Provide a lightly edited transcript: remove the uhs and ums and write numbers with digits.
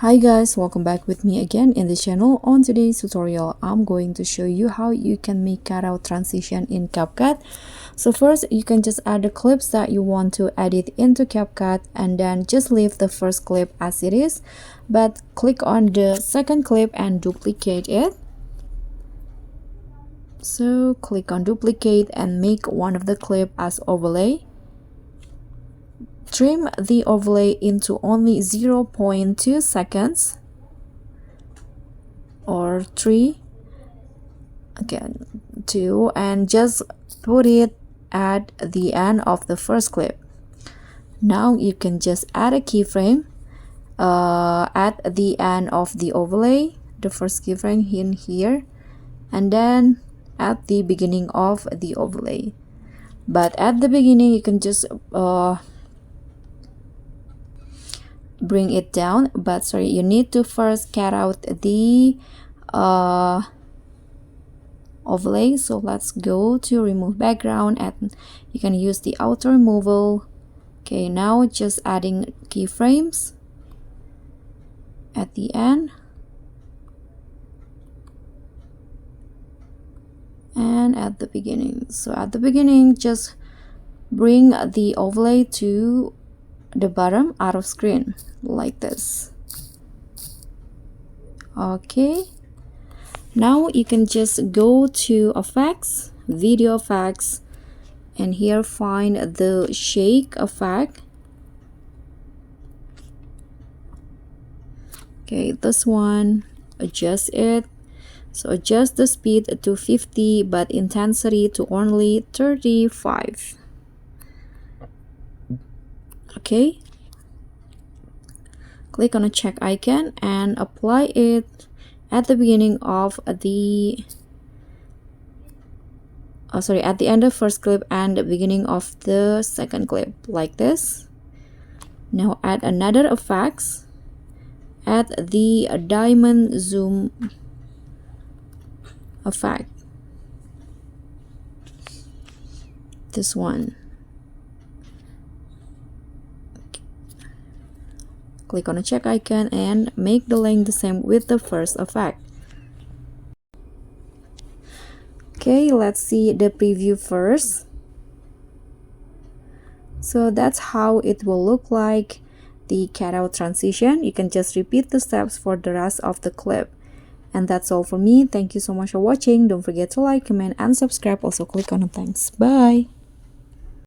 Hi guys, welcome back with me again in the channel. On today's tutorial, I'm going to show you how you can make cutout transition in CapCut. So first, you can just add the clips that you want to edit into CapCut and then just leave the first clip as it is. But click on the second clip and duplicate it. So click on duplicate and make one of the clip as overlay. Trim the overlay into only 0.2 seconds or 3, again 2, and just put it at the end of the first clip. Now you can just add a keyframe at the end of the overlay, the first keyframe in here, and then at the beginning of the overlay. But at the beginning you can just bring it down, but sorry, you need to first cut out the overlay. So let's go to remove background and you can use the auto removal. Okay, now just adding keyframes at the end and at the beginning. So at the beginning, just bring the overlay to the bottom out of screen like this. Okay, now you can just go to effects, video effects, and here find the shake effect. Okay, this one, adjust it. So adjust the speed to 50 but intensity to only 35. Okay, click on a check icon and apply it at the beginning of the at the end of first clip and the beginning of the second clip like this. Now add another effects, add the diamond zoom effect, this one. Click on a check icon and make the length the same with the first effect. Okay, let's see the preview first. So that's how it will look like, the cutout transition. You can just repeat the steps for the rest of the clip. And that's all for me. Thank you so much for watching. Don't forget to like, comment, and subscribe. Also click on the thanks. Bye.